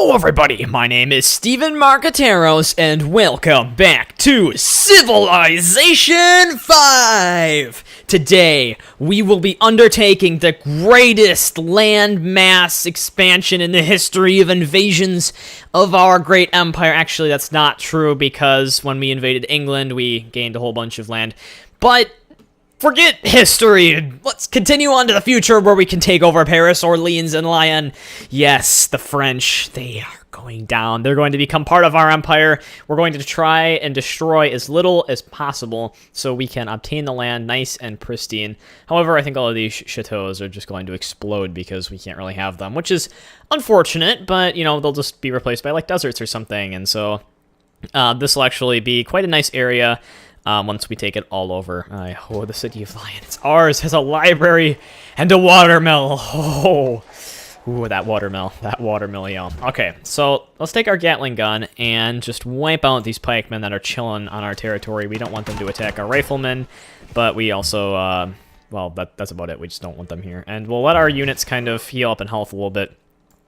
Hello everybody, my name is Steven Marcateros, and welcome back to Civilization 5! Today, we will be undertaking the greatest land mass expansion in the history of invasions of our great empire. Actually, that's not true, because when we invaded England, we gained a whole bunch of land. But forget history. Let's continue on to the future where we can take over Paris, Orleans, and Lyon. Yes, the French, they are going down. They're going to become part of our empire. We're going to try and destroy as little as possible so we can obtain the land nice and pristine. However, I think all of these chateaus are just going to explode because we can't really have them, which is unfortunate, but, you know, they'll just be replaced by, like, deserts or something. And so this will actually be quite a nice area once we take it all over. Oh, the city of Lyon. It's ours. It has a library and a watermill. Oh, ooh, that watermill. That watermill, yeah. Okay, so let's take our Gatling gun and just wipe out these pikemen that are chilling on our territory. We don't want them to attack our riflemen, but we also, well, that's about it. We just don't want them here. And we'll let our units kind of heal up in health a little bit.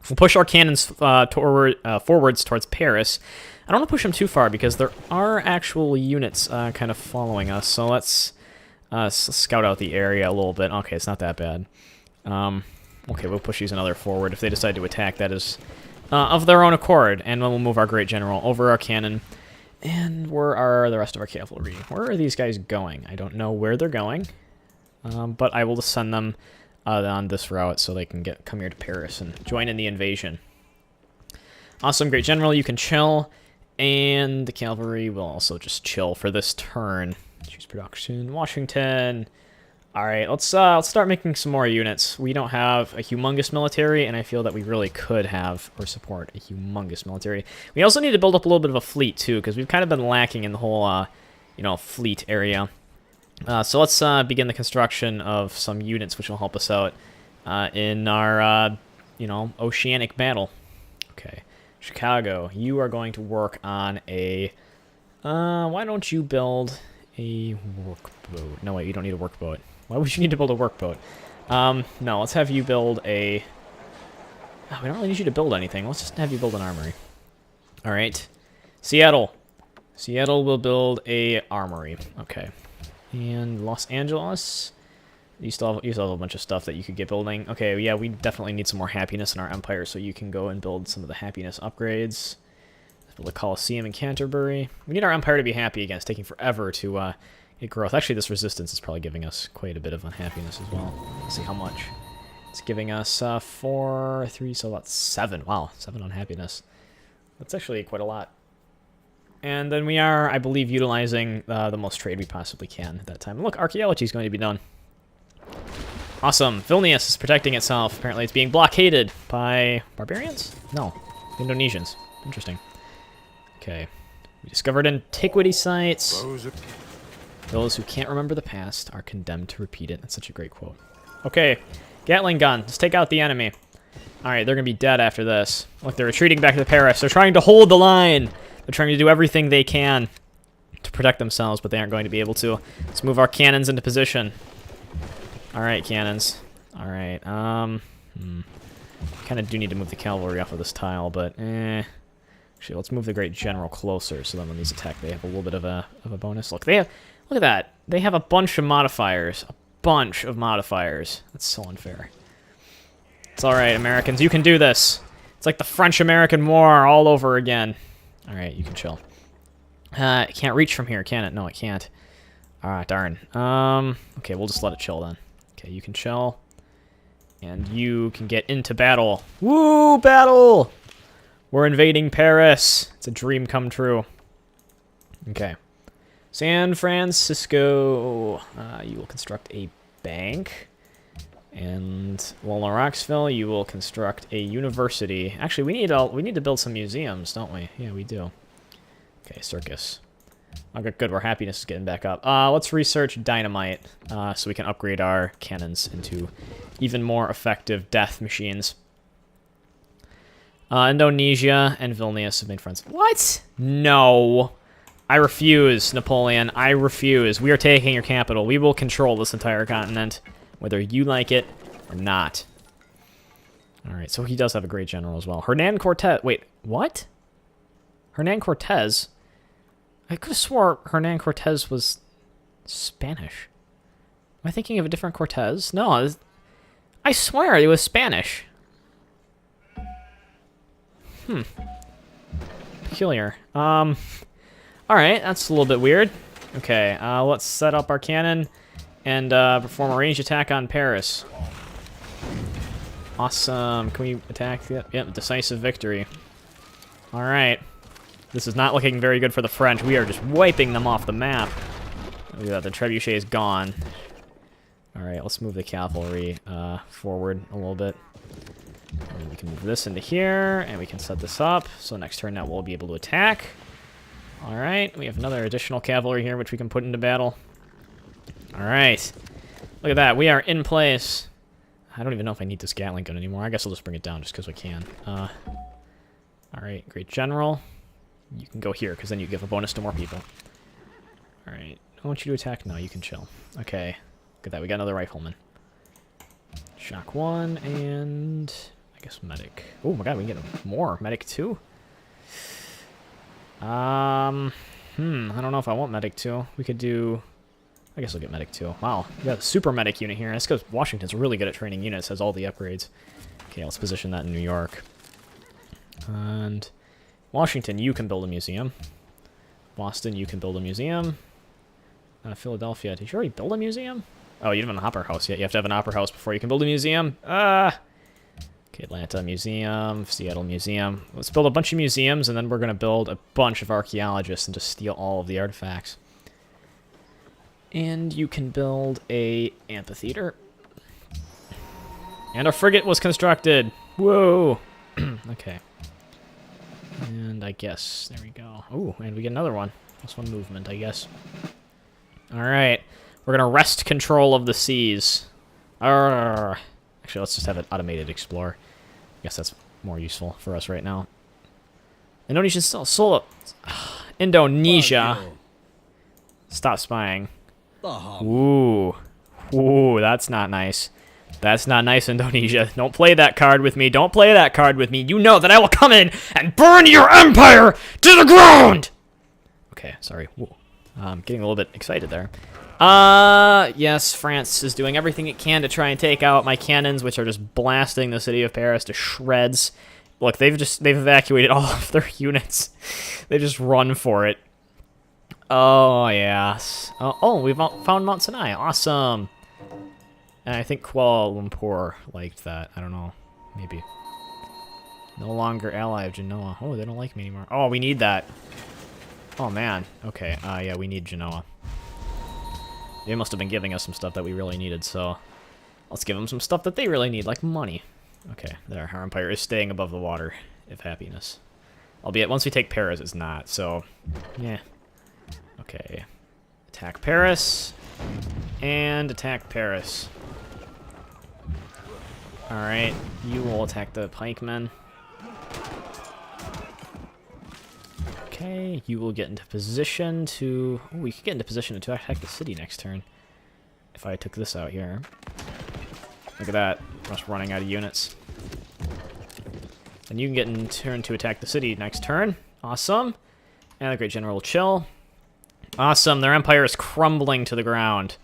We'll push our cannons forwards towards Paris. I don't want to push them too far because there are actual units kind of following us. So let's scout out the area a little bit. Okay, it's not that bad. Okay, we'll push these another forward. If they decide to attack, that is of their own accord. And then we'll move our great general over our cannon. And where are the rest of our cavalry? Where are these guys going? I don't know where they're going. But I will just send them on this route so they can come here to Paris and join in the invasion. Awesome, great general, you can chill. And the cavalry will also just chill for this turn. Choose production, Washington. All right, let's start making some more units. We don't have a humongous military, and I feel that we really could have or support a humongous military. We also need to build up a little bit of a fleet too, because we've kind of been lacking in the whole, you know, fleet area. So let's begin the construction of some units, which will help us out in our, you know, oceanic battle. Okay. Chicago, you are going to work on a, why don't you build a workboat? No, wait, you don't need a workboat. Why would you need to build a workboat? No, let's have you build a, oh, we don't really need you to build anything. Let's just have you build an armory. All right. Seattle. Seattle will build a armory. Okay. And Los Angeles, you still have a bunch of stuff that you could get building. Okay, yeah, we definitely need some more happiness in our empire, so you can go and build some of the happiness upgrades. Let's build a Coliseum in Canterbury. We need our empire to be happy again. It's taking forever to get growth. Actually, this resistance is probably giving us quite a bit of unhappiness as well. Let's see how much. It's giving us 4, 3, so that's 7. Wow, 7 unhappiness. That's actually quite a lot. And then we are, I believe, utilizing the most trade we possibly can at that time. Look, archaeology is going to be done. Awesome. Vilnius is protecting itself. Apparently it's being blockaded by barbarians? No, Indonesians. Interesting. Okay. We discovered antiquity sites. Those who can't remember the past are condemned to repeat it. That's such a great quote. Okay. Gatling gun. Let's take out the enemy. Alright, they're going to be dead after this. Look, they're retreating back to Paris. They're trying to hold the line. They're trying to do everything they can to protect themselves, but they aren't going to be able to. Let's move our cannons into position. Alright, cannons. Alright, kind of do need to move the cavalry off of this tile, but actually, let's move the great general closer, so then when these attack, they have a little bit of a bonus. Look, look at that. They have a bunch of modifiers. A bunch of modifiers. That's so unfair. It's alright, Americans. You can do this. It's like the French-American War all over again. Alright, you can chill. It can't reach from here, can it? No, it can't. Alright, darn. Okay, we'll just let it chill then. Okay, you can chill. And you can get into battle. Woo, battle! We're invading Paris. It's a dream come true. Okay. San Francisco. You will construct a bank. And Walnut Rocksville, you will construct a university. Actually, we need to build some museums, don't we? Yeah, we do. Okay, circus. Okay, good. Our happiness is getting back up. Let's research dynamite so we can upgrade our cannons into even more effective death machines. Indonesia and Vilnius have made friends. What? No. I refuse, Napoleon. I refuse. We are taking your capital. We will control this entire continent, whether you like it or not. Alright, so he does have a great general as well. Hernan Cortez. Wait, what? Hernan Cortez? I could have swore Hernan Cortez was Spanish. Am I thinking of a different Cortez? No, I swear it was Spanish. Peculiar. Alright, that's a little bit weird. Okay, let's set up our cannon and perform a ranged attack on Paris. Awesome. Can we attack? Yep, decisive victory. Alright. This is not looking very good for the French. We are just wiping them off the map. Look at that, the trebuchet is gone. Alright, let's move the cavalry forward a little bit. And we can move this into here, and we can set this up. So next turn now we'll be able to attack. Alright, we have another additional cavalry here, which we can put into battle. Alright. Look at that, we are in place. I don't even know if I need this Gatling gun anymore. I guess I'll just bring it down just because we can. Alright, great general. You can go here, because then you give a bonus to more people. Alright, I want you to attack. No, you can chill. Okay, look at that, we got another rifleman. Shock 1, and I guess medic. Oh my god, we can get more. Medic 2? I don't know if I want medic 2. We could do... I guess we'll get medic 2. Wow, we got a super medic unit here. That's because Washington's really good at training units, has all the upgrades. Okay, let's position that in New York. And Washington, you can build a museum. Boston, you can build a museum. Philadelphia, did you already build a museum? Oh, you don't have an opera house yet. You have to have an opera house before you can build a museum. Okay, Atlanta Museum, Seattle Museum. Let's build a bunch of museums, and then we're going to build a bunch of archaeologists and just steal all of the artifacts. And you can build a amphitheater. And a frigate was constructed. Whoa. Okay. And I guess, there we go. Oh, and we get another one. Plus one movement, I guess. Alright. We're going to wrest control of the seas. Arrgh. Actually, let's just have an automated explorer. I guess that's more useful for us right now. Indonesian still solo. Indonesia. Stop spying. Ooh. Ooh, that's not nice. That's not nice, Indonesia. Don't play that card with me. Don't play that card with me. You know that I will come in and burn your empire to the ground! Okay, sorry. Ooh. I'm getting a little bit excited there. Yes, France is doing everything it can to try and take out my cannons, which are just blasting the city of Paris to shreds. Look, they've evacuated all of their units. They just run for it. Oh, yes. Oh, we've found Mount Sinai. Awesome. And I think Kuala Lumpur liked that. I don't know. Maybe. No longer ally of Genoa. Oh, they don't like me anymore. Oh, we need that. Oh, man. Okay. Yeah, we need Genoa. They must have been giving us some stuff that we really needed, so let's give them some stuff that they really need, like money. Okay, there. Our empire is staying above the water, if happiness. Albeit, once we take Paris, it's not, so yeah. Okay. Attack Paris. And attack Paris. Alright, you will attack the pikemen. Okay, you will get into position to... Oh, we could get into position to attack the city next turn. If I took this out here. Look at that. Us running out of units. And you can get in turn to attack the city next turn. Awesome. And the Great General will chill. Awesome. Their empire is crumbling to the ground.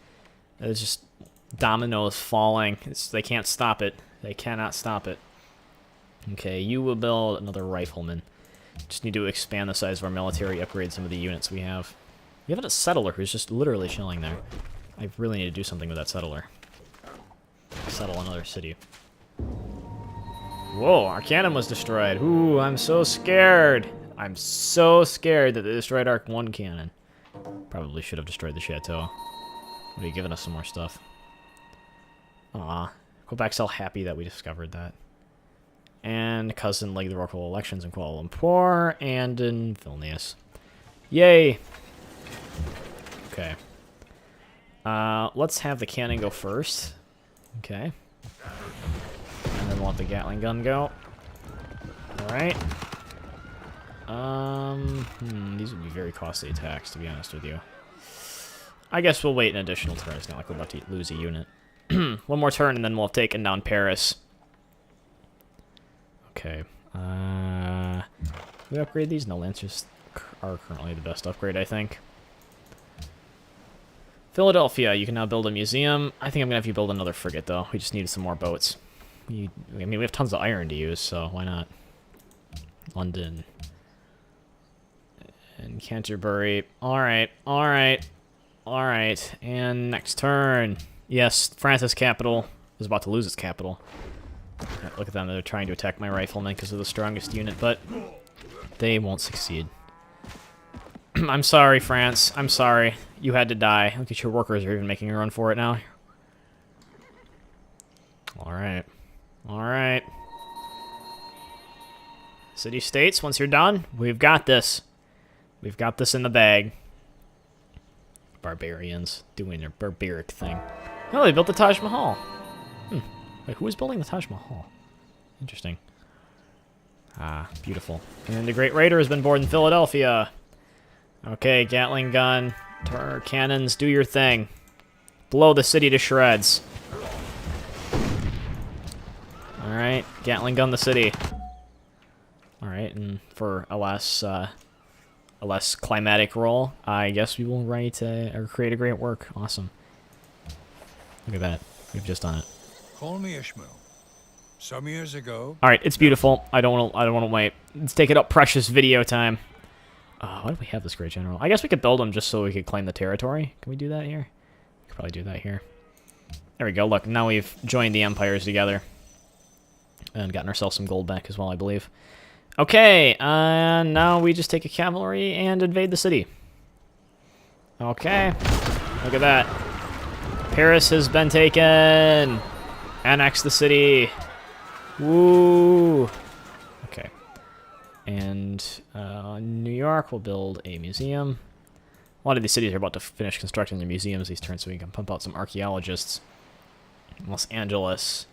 It's just dominoes falling. They can't stop it. They cannot stop it. Okay, you will build another rifleman. Just need to expand the size of our military, upgrade some of the units we have. We have a settler who's just literally chilling there. I really need to do something with that settler. Settle another city. Whoa, our cannon was destroyed. Ooh, I'm so scared. I'm so scared that they destroyed our one cannon. Probably should have destroyed the chateau. Would have given us some more stuff. Aw. Quebec's all happy that we discovered that. And cousin legged the local elections in Kuala Lumpur and in Vilnius. Yay! Okay. Let's have the cannon go first. Okay. And then we'll let the Gatling gun go. Alright. These would be very costly attacks, to be honest with you. I guess we'll wait an additional turn. It's not like we're about to lose a unit. One more turn, and then we'll have taken down Paris. Okay. We upgrade these? No, Lancers are currently the best upgrade, I think. Philadelphia, you can now build a museum. I think I'm gonna have you build another frigate, though. We just needed some more boats. I mean, we have tons of iron to use, so why not? London. And Canterbury. Alright, alright, alright. And next turn. Yes, France's capital is about to lose its capital. Yeah, look at them, they're trying to attack my riflemen because they're the strongest unit, but they won't succeed. I'm sorry, France. I'm sorry. You had to die. Look at your workers are even making a run for it now. Alright. Alright. City-states, once you're done, we've got this. We've got this in the bag. Barbarians doing their barbaric thing. Oh, they built the Taj Mahal. Wait, who is building the Taj Mahal? Interesting. Ah, beautiful. And the Great Raider has been born in Philadelphia. Okay, Gatling gun, cannons, do your thing. Blow the city to shreds. Alright, Gatling gun the city. Alright, and for a less climatic role, I guess we will write or create a great work. Awesome. Look at that. We've just done it. Call me Ishmael. Some years ago. Alright, it's beautiful. I don't want to wait. Let's take it up, precious video time. Why do we have this great general? I guess we could build him just so we could claim the territory. Can we do that here? We could probably do that here. There we go. Look, now we've joined the empires together. And gotten ourselves some gold back as well, I believe. Okay, now we just take a cavalry and invade the city. Okay. Look at that. Paris has been taken. Annex the city. Woo. Okay. And New York will build a museum. A lot of these cities are about to finish constructing their museums these turns, so we can pump out some archaeologists. Los Angeles,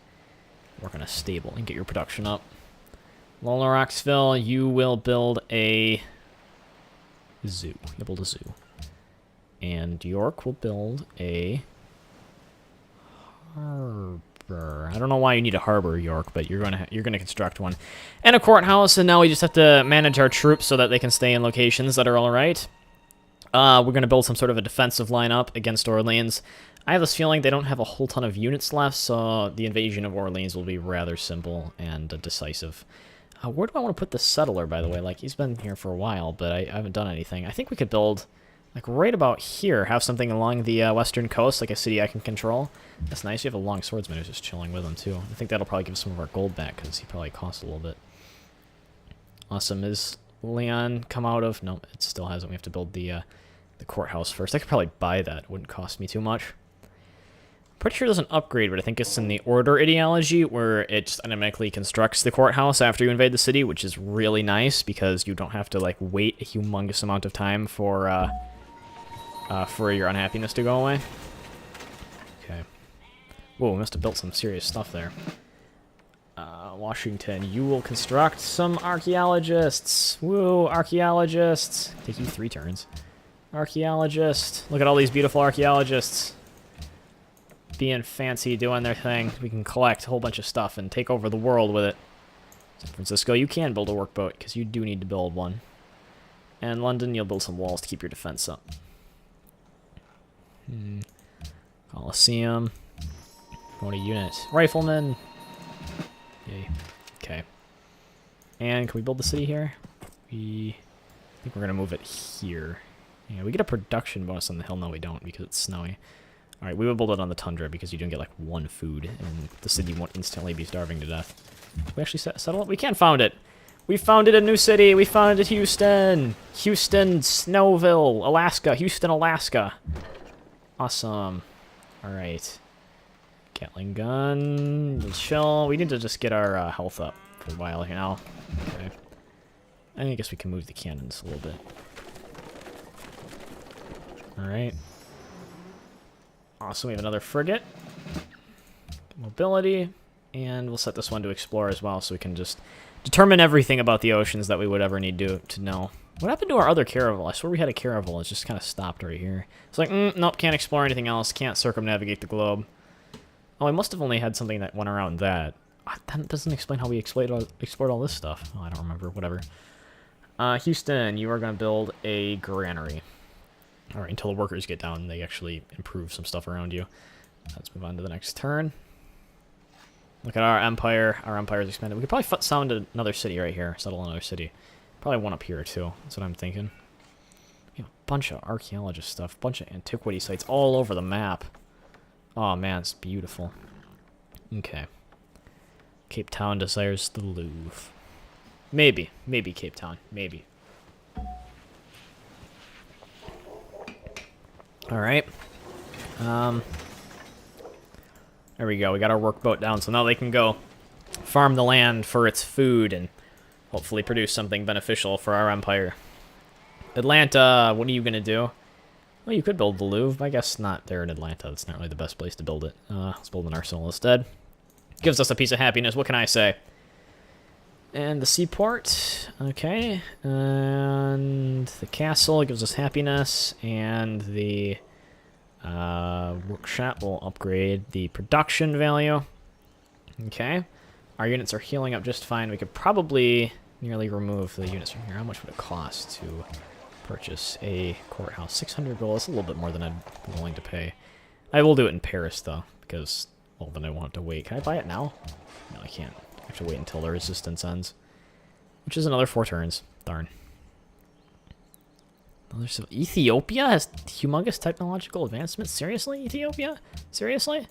work on a stable and get your production up. Lola Roxville, you will build a zoo. You'll build a zoo. And York will build a harbor. I don't know why you need a harbor, York, but you're gonna construct one. And a courthouse, and now we just have to manage our troops so that they can stay in locations that are all right. We're gonna build some sort of a defensive lineup against Orleans. I have this feeling they don't have a whole ton of units left, so the invasion of Orleans will be rather simple and decisive. Where do I want to put the settler, by the way? Like, he's been here for a while, but I haven't done anything. I think we could build, like, right about here, have something along the western coast, like a city I can control. That's nice. You have a long swordsman who's just chilling with him, too. I think that'll probably give us some of our gold back, because he probably costs a little bit. Awesome. Is Leon come out of... No, it still hasn't. We have to build the courthouse first. I could probably buy that. It wouldn't cost me too much. Pretty sure there's an upgrade, but I think it's in the order ideology where it just automatically constructs the courthouse after you invade the city, which is really nice because you don't have to like wait a humongous amount of time for your unhappiness to go away. Okay. Whoa, we must have built some serious stuff there. Washington, you will construct some archaeologists. Woo, archaeologists. Take you 3 turns. Archaeologists. Look at all these beautiful archaeologists. Being fancy, doing their thing. We can collect a whole bunch of stuff and take over the world with it. San Francisco, you can build a workboat, because you do need to build one. And London, you'll build some walls to keep your defense up. Colosseum. 20 units. Riflemen. Yay. Okay. And can we build the city here? I think we're going to move it here. Yeah, we get a production bonus on the hill. No, we don't, because it's snowy. Alright, we will build it on the tundra because you don't get like 1 food, and the city won't instantly be starving to death. We actually settle it? We can't found it! We founded a new city! We founded Houston! Houston, Snowville, Alaska. Houston, Alaska. Awesome. Alright. Gatling gun. Chill. We need to just get our health up for a while here now. Okay. I guess we can move the cannons a little bit. Alright. Awesome, we have another frigate. Mobility. And we'll set this one to explore as well, so we can just determine everything about the oceans that we would ever need to know. What happened to our other caravel? I swear we had a caravel. It's just kind of stopped right here. It's like, nope, can't explore anything else. Can't circumnavigate the globe. Oh, I must have only had something that went around that. That doesn't explain how we explored all this stuff. Oh, I don't remember. Whatever. Houston, you are going to build a granary. All right, until the workers get down, they actually improve some stuff around you. Let's move on to the next turn. Look at our empire. Our empire is expanded. We could probably sound another city right here. Settle another city. Probably one up here, too. That's what I'm thinking. We have a bunch of archaeologist stuff. A bunch of antiquity sites all over the map. Oh, man, it's beautiful. Okay. Cape Town desires the Louvre. Maybe. Maybe Cape Town. Maybe. Alright. There we go. We got our workboat down, so now they can go farm the land for its food and hopefully produce something beneficial for our empire. Atlanta, what are you going to do? Well, you could build the Louvre, but I guess not there in Atlanta. That's not really the best place to build it. Let's build an arsenal instead. Gives us a piece of happiness. What can I say? And the seaport. Okay. And the castle gives us happiness. And the workshop will upgrade the production value. Okay. Our units are healing up just fine. We could probably nearly remove the units from here. How much would it cost to purchase a courthouse? 600 gold. That's a little bit more than I'd be willing to pay. I will do it in Paris, though, because, well, then I want to wait. Can I buy it now? No, I can't. I have to wait until the resistance ends. Which is another 4 turns. Darn. Ethiopia has humongous technological advancements? Seriously, Ethiopia? Seriously?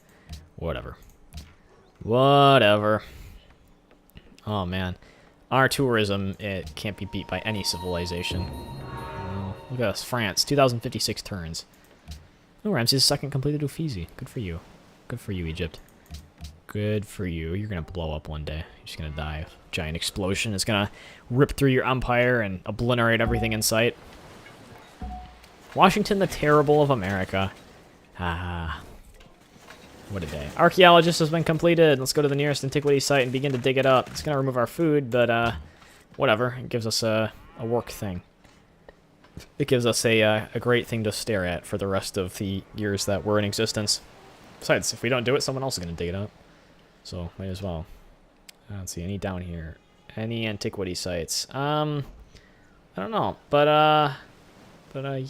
Whatever. Whatever. Oh, man. Our tourism, it can't be beat by any civilization. Oh, look at us, France. 2,056 turns. Oh, Ramses II completed Uffizi. Good for you. Good for you, Egypt. Good for you. You're going to blow up one day. You're just going to die. A giant explosion is going to rip through your empire and obliterate everything in sight. Washington the Terrible of America. Ah. What a day. Archaeologist has been completed. Let's go to the nearest antiquity site and begin to dig it up. It's going to remove our food, but whatever. It gives us a work thing. It gives us a great thing to stare at for the rest of the years that we're in existence. Besides, if we don't do it, someone else is going to dig it up. So, might as well. I don't see any down here. Any antiquity sites. I don't know. But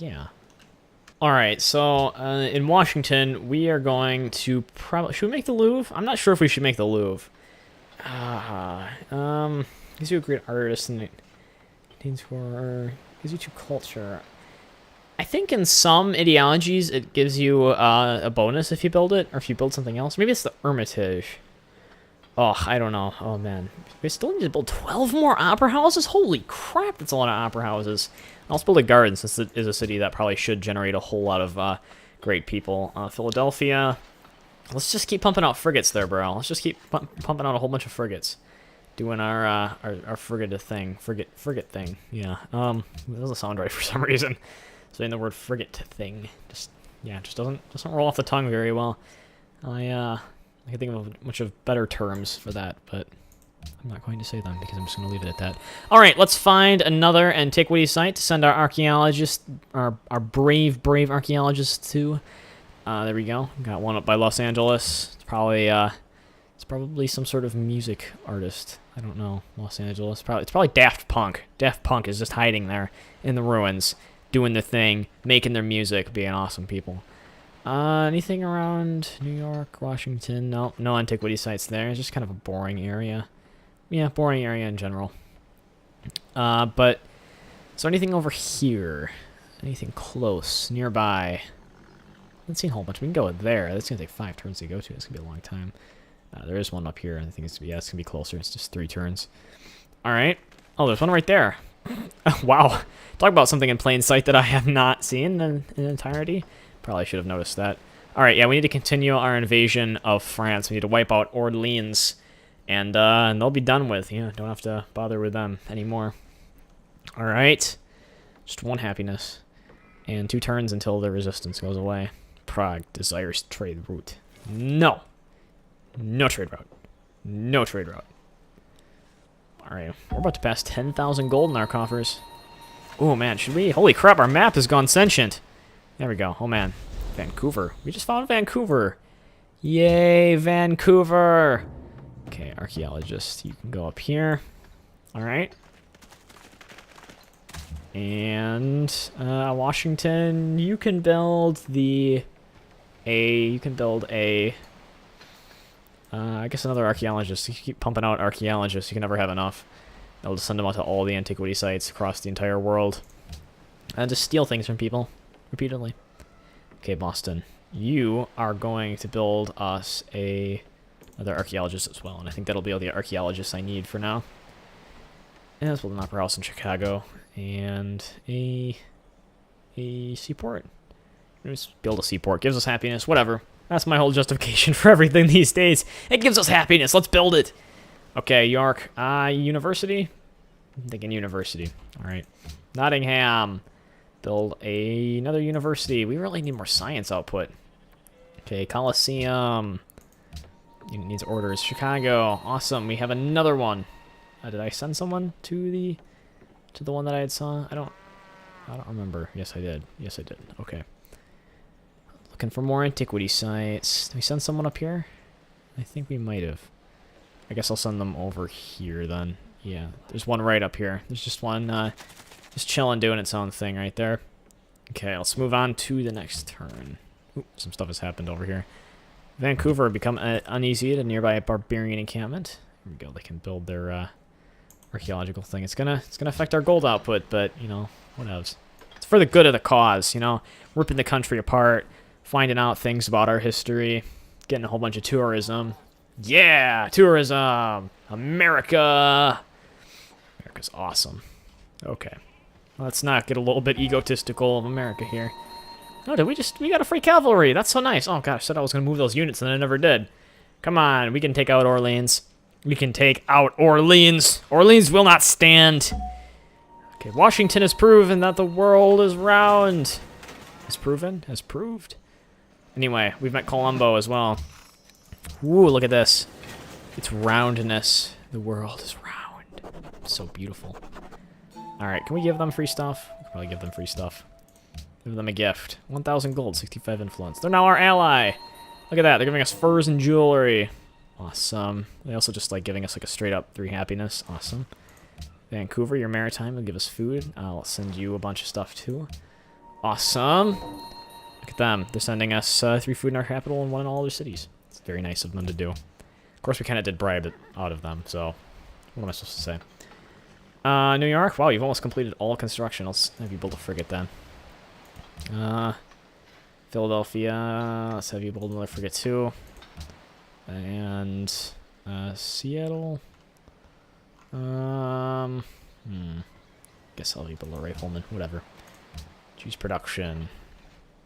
yeah. Alright, so, in Washington, we are going to probably... Should we make the Louvre? I'm not sure if we should make the Louvre. Gives you a great artist and it contains horror. Gives you 2 culture. I think in some ideologies it gives you a bonus if you build it, or if you build something else. Maybe it's the Hermitage. Oh, I don't know. Oh, man. We still need to build 12 more opera houses? Holy crap, that's a lot of opera houses. I'll build a garden, since it is a city that probably should generate a whole lot of great people. Philadelphia. Let's just keep pumping out frigates there, bro. Let's just keep pumping out a whole bunch of frigates. Doing our frigate thing. Frigate thing. Yeah. It doesn't sound right for some reason. Saying the word frigate thing. Just doesn't roll off the tongue very well. I can think of a bunch of better terms for that, but I'm not going to say them because I'm just going to leave it at that. All right, let's find another antiquity site to send our archaeologists, our brave archaeologists to. There we go. Got one up by Los Angeles. It's probably some sort of music artist. I don't know. Los Angeles. It's probably Daft Punk. Daft Punk is just hiding there in the ruins, doing their thing, making their music, being awesome people. Anything around New York, Washington? No antiquity sites there. It's just kind of a boring area. Yeah, boring area in general. But, is there anything over here? Anything close, nearby? I haven't seen a whole bunch. We can go there. That's going to take 5 turns to go to. It's going to be a long time. There is one up here. I think it's going to be closer. It's just 3 turns. Alright. Oh, there's one right there. Wow. Talk about something in plain sight that I have not seen in entirety. Probably should have noticed that. Alright, yeah, we need to continue our invasion of France. We need to wipe out Orleans. And they'll be done with. Yeah, don't have to bother with them anymore. Alright. Just 1 happiness. And 2 turns until the resistance goes away. Prague desires trade route. No. No trade route. No trade route. Alright, we're about to pass 10,000 gold in our coffers. Oh, man, should we? Holy crap, our map has gone sentient. There we go. Oh, man. Vancouver. We just found Vancouver. Yay, Vancouver. Okay, archaeologist, you can go up here. All right. And Washington, you can build I guess another archaeologist. You keep pumping out archaeologists, you can never have enough. They'll just send them out to all the antiquity sites across the entire world. And just steal things from people repeatedly. Okay, Boston. You are going to build us another archaeologist as well, and I think that'll be all the archaeologists I need for now. And let's build an opera house in Chicago and a seaport. Just build a seaport. Gives us happiness. Whatever. That's my whole justification for everything these days. It gives us happiness. Let's build it. Okay, York. University? I'm thinking university. All right. Nottingham. Build another university. We really need more science output. Okay, Coliseum. Unit needs orders. Chicago. Awesome. We have another one. Did I send someone to the one that I had saw? I don't remember. Yes, I did. Yes, I did. Okay. Looking for more antiquity sites. Did we send someone up here? I think we might have. I guess I'll send them over here then. Yeah, there's one right up here. There's just one just chilling, doing its own thing right there. Okay, let's move on to the next turn. Ooh, some stuff has happened over here. Vancouver become uneasy at a nearby barbarian encampment. Here we go. They can build their archaeological thing. It's gonna affect our gold output, but you know, whatevs. It's for the good of the cause, you know. Ripping the country apart, finding out things about our history, getting a whole bunch of tourism. Yeah, tourism, America. America's awesome. Okay, let's not get a little bit egotistical of America here. Oh, we got a free cavalry. That's so nice. Oh gosh, I said I was gonna move those units and I never did. Come on, we can take out Orleans. We can take out Orleans. Orleans will not stand. Okay, Washington has proven that the world is round. Has proven? Has proved? Anyway, we've met Colombo as well. Ooh, look at this. It's roundness. The world is round. So beautiful. Alright, can we give them free stuff? We can probably give them free stuff. Give them a gift. 1,000 gold, 65 influence. They're now our ally. Look at that. They're giving us furs and jewelry. Awesome. They also just like giving us like a straight up 3 happiness. Awesome. Vancouver, you're maritime. They'll give us food. I'll send you a bunch of stuff too. Awesome. Look at them. They're sending us 3 food in our capital and 1 in all other cities. It's very nice of them to do. Of course, we kind of did bribe it out of them, so what am I supposed to say? New York? Wow, you've almost completed all construction. I'll have you build a frigate then. Philadelphia, let's have you build another frigate too. And Seattle. Guess I'll have you build a rifleman. Whatever. Choose production.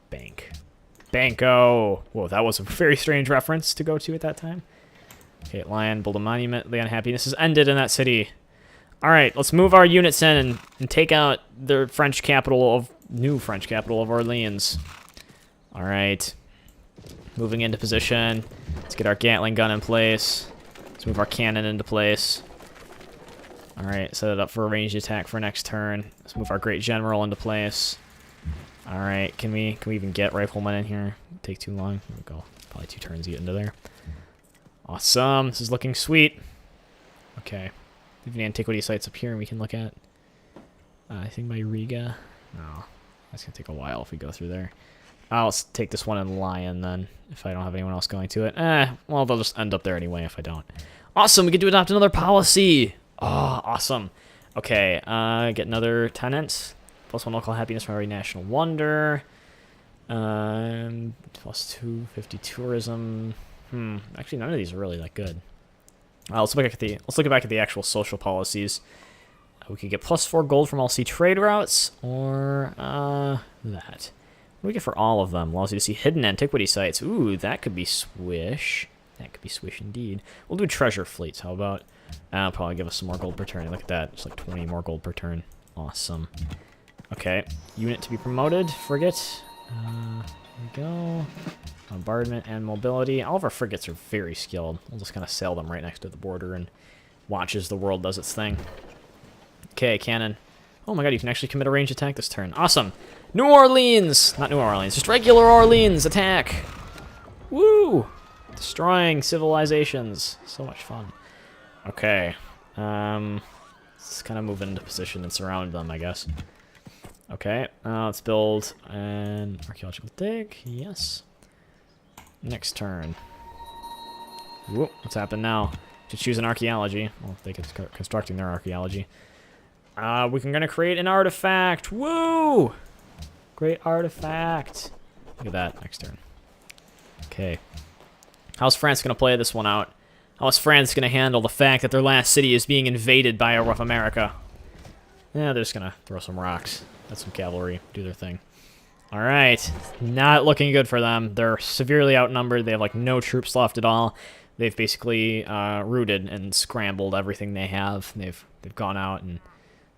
Bank. Banco. Whoa, that was a very strange reference to go to at that time. Okay, Lion, build a monument. The unhappiness has ended in that city. All right, let's move our units in and take out the new French capital of Orleans. All right, moving into position. Let's get our Gatling gun in place. Let's move our cannon into place. All right, set it up for a ranged attack for next turn. Let's move our great general into place. All right, can we even get riflemen in here? It'll take too long. Here we go. Probably 2 turns to get into there. Awesome. This is looking sweet. Okay. We have any antiquity sites up here and we can look at. I think by Riga. No, that's gonna take a while if we go through there. I'll take this one in Lyon then, if I don't have anyone else going to it. Well, they'll just end up there anyway if I don't. Awesome, we get to adopt another policy. Oh, awesome. Okay, get another tenant. +1 local happiness for every national wonder. +2, 50 tourism. Actually, none of these are really that good. Let's look back at the actual social policies. We could get +4 gold from all sea trade routes, or that. What do we get for all of them? Allows you to see hidden antiquity sites. Ooh, that could be swish. That could be swish indeed. We'll do treasure fleets. How about? That'll probably give us some more gold per turn. Look at that. It's like 20 more gold per turn. Awesome. Okay. Unit to be promoted. Frigate. There we go. Bombardment and mobility. All of our frigates are very skilled. We'll just kind of sail them right next to the border and watch as the world does its thing. Okay, cannon. Oh my god, you can actually commit a ranged attack this turn. Awesome. New Orleans! Not New Orleans, just regular Orleans. Attack! Woo! Destroying civilizations. So much fun. Okay. Let's kind of move into position and surround them, I guess. Okay. Let's build an archaeological dig. Yes. Next turn. Whoop. What's happened now? To choose an archaeology. Well, they could start constructing their archaeology. We're gonna create an artifact. Woo! Great artifact. Look at that. Next turn. Okay. How's France gonna play this one out? How is France gonna handle the fact that their last city is being invaded by a rough America? Yeah, they're just gonna throw some rocks. Let some cavalry do their thing. Alright. Not looking good for them. They're severely outnumbered. They have like no troops left at all. They've basically rooted and scrambled everything they have. They've gone out and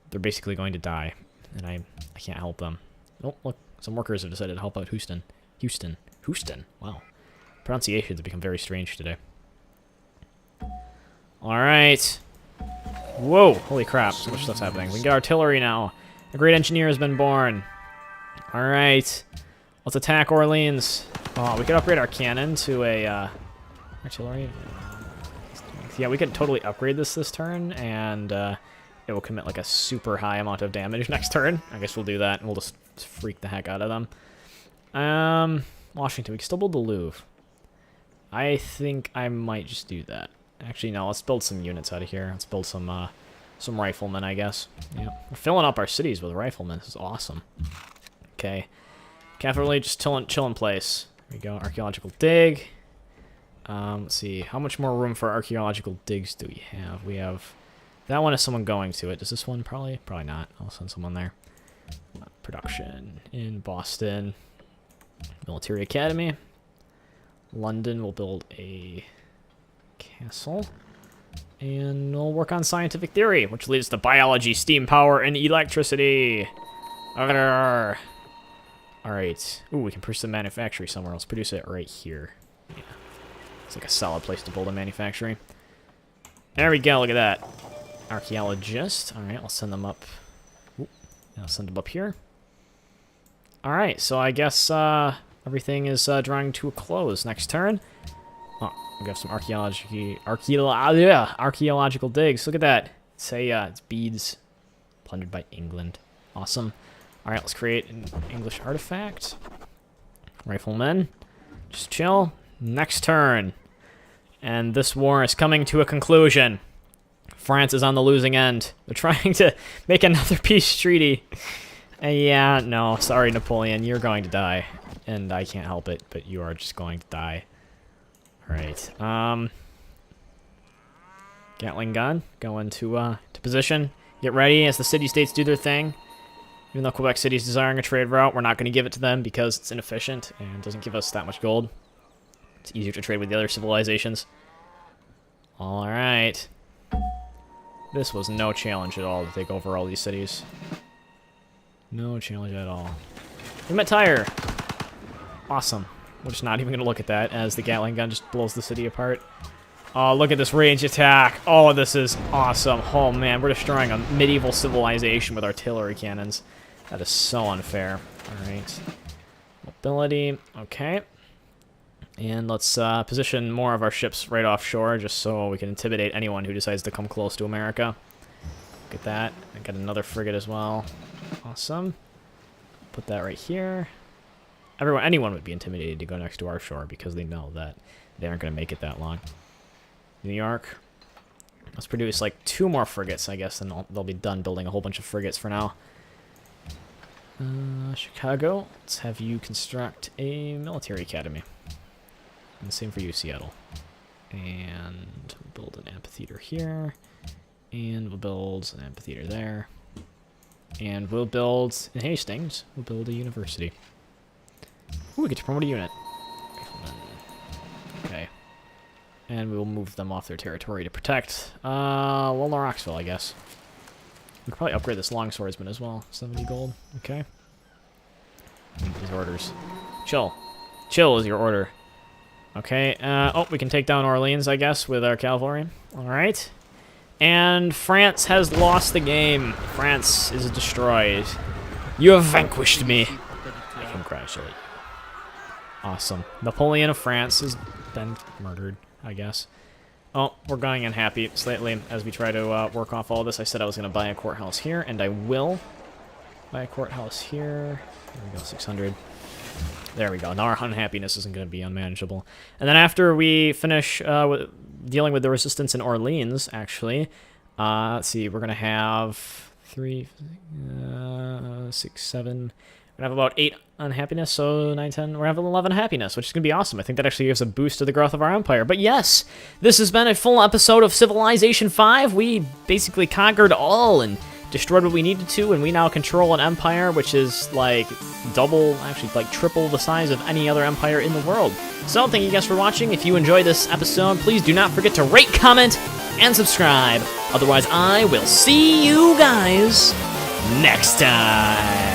they're basically going to die. And I can't help them. Oh, look. Some workers have decided to help out Houston. Houston. Wow. Pronunciations have become very strange today. Alright. Whoa. Holy crap. So much stuff's happening. We can get artillery now. A great engineer has been born. Alright. Let's attack Orleans. Oh, we could upgrade our cannon to a artillery. Yeah, we could totally upgrade this turn, and it will commit like a super high amount of damage next turn. I guess we'll do that, and we'll just freak the heck out of them. Washington, we can still build the Louvre. I think I might just do that. Actually, no, let's build some units out of here. Let's build some riflemen, I guess. Yeah, we're filling up our cities with riflemen. This is awesome. Okay. Cavalry just chill in place. There we go. Archaeological dig. Let's see. How much more room for archaeological digs do we have? We have... That one is someone going to it. Does this one probably? Probably not. I'll send someone there. Production in Boston. Military Academy. London will build a castle. And we'll work on scientific theory, which leads to biology, steam power, and electricity. Alright. Ooh, we can produce the manufacturing somewhere. Let's produce it right here. Yeah. It's like a solid place to build a manufacturing. There we go, look at that. Archaeologist. Alright, I'll send them up. Ooh, I'll send them up here. Alright, so I guess everything is drawing to a close. Next turn. Oh, we have some archaeological digs. Look at that. It's beads plundered by England. Awesome. Alright, let's create an English artifact. Riflemen. Just chill. Next turn. And this war is coming to a conclusion. France is on the losing end. They're trying to make another peace treaty. Yeah, no, sorry, Napoleon. You're going to die. And I can't help it, but you are just going to die. Alright. Gatling gun. Going to position. Get ready as the city-states do their thing. Even though Quebec City is desiring a trade route, we're not going to give it to them because it's inefficient and doesn't give us that much gold. It's easier to trade with the other civilizations. Alright. This was no challenge at all to take over all these cities. No challenge at all. We met Tyre. Awesome. We're just not even going to look at that as the Gatling gun just blows the city apart. Oh, look at this range attack. Oh, this is awesome. Oh, man, we're destroying a medieval civilization with artillery cannons. That is so unfair. Alright. Mobility. Okay. And let's position more of our ships right offshore just so we can intimidate anyone who decides to come close to America. Look at that. I got another frigate as well. Awesome. Put that right here. Anyone would be intimidated to go next to our shore because they know that they aren't going to make it that long. New York. Let's produce like 2 more frigates, I guess, and they'll be done building a whole bunch of frigates for now. Chicago. Let's have you construct a military academy. And the same for you, Seattle. And we'll build an amphitheater here. And we'll build an amphitheater there. And we'll build, in Hastings, we'll build a university. Ooh, we get to promote a unit. Okay. And we'll move them off their territory to protect, well, Roxville, I guess. We could probably upgrade this longswordsman as well. 70 gold. Okay. His orders. Chill. Chill is your order. Okay. Oh, we can take down Orleans, I guess, with our cavalry. Alright. And France has lost the game. France is destroyed. You have vanquished me. I congratulate you. Awesome. Napoleon of France has been murdered, I guess. Oh, we're going unhappy slightly as we try to work off all this. I said I was going to buy a courthouse here, and I will buy a courthouse here. There we go, 600. There we go. Now our unhappiness isn't going to be unmanageable. And then after we finish dealing with the resistance in Orleans, actually, let's see, we're going to have 3, 6, 7... We're going to have about 8 unhappiness, so 9, 10. We're going to have 11 happiness, which is going to be awesome. I think that actually gives a boost to the growth of our empire. But yes, this has been a full episode of Civilization 5. We basically conquered all and destroyed what we needed to, and we now control an empire which is like double, actually like triple the size of any other empire in the world. So thank you guys for watching. If you enjoyed this episode, please do not forget to rate, comment, and subscribe. Otherwise, I will see you guys next time.